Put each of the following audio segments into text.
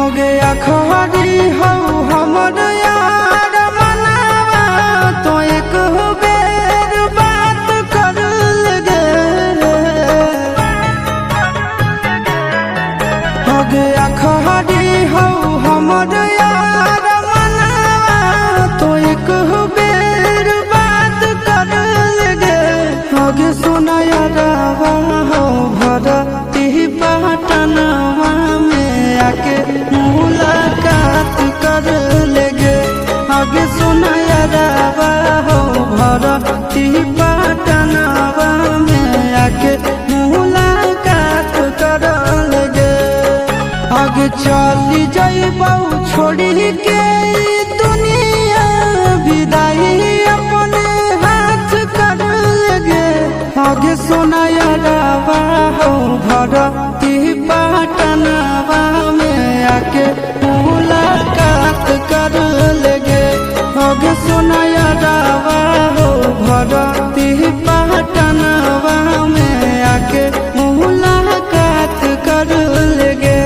हो गया खरी हो हमर यार मनावा तो एक बेर बात कर लगे। हो गया खरी हो हमर यार मनावा तो एक बेर बात कर लगे। हो गे सोना यारवा हो भरती पटनवा में आके मुलाकात कर लेगे। आगे सुना यारवा हो भरती पटनवा में आके मुलाकात कर लेगे। आगे चली जाइबौ छोड़ी के दुनिया विदाई अपने हाथ कर लेगे। आगे सुना यारवा हो भरती पटनवा में आके मुलाकात कर लेगे। आगे सुना यारवा हो भरती पटनवा में आके मुलाकात कर लेगे।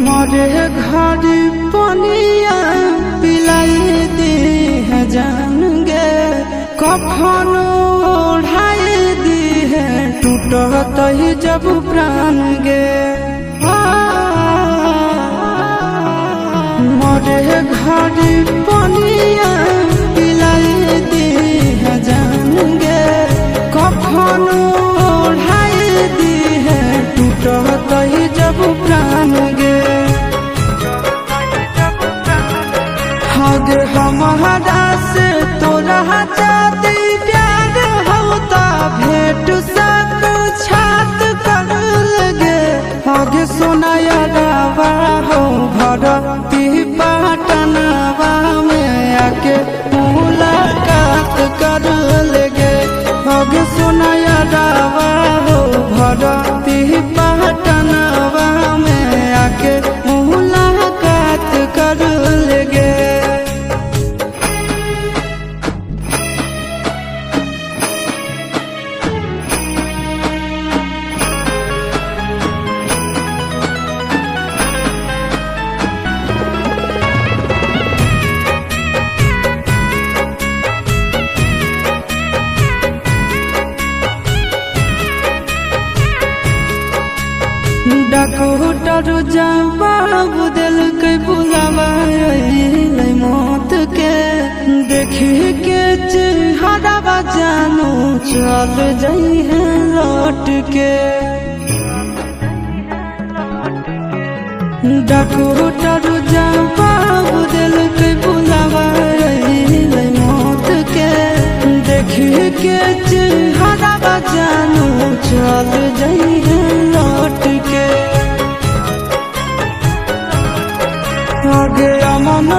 मरे घर पनिया पिलाई दी है जान गे। कफन ओढ़ाई दी है टूटत ही जब प्राण गे। मरे घर पनिया पिलाई दी है जान गे। कफन ओढ़ाई दी है टूटत ही जब प्राण गे। आगे हमारा से तोरा जाती प्यार होता भेंट साक्षात कर लगे। आगे सोना यारवा हो भरती पटनवा में आके मुलाकात कर लेगे। आगे सोना यारवा हो भरती पटनवा में आके मुलाकात कर लेगे। डॉक्टर जवाब दिल के बुलावा मौत के। देखी के चेहरा जानू चल जाई है लौट के। डॉक्टर जवाब दिल के बुलावा मौत के। देखी के चेहरा जानू चल जाई है लौट के। आगे अमन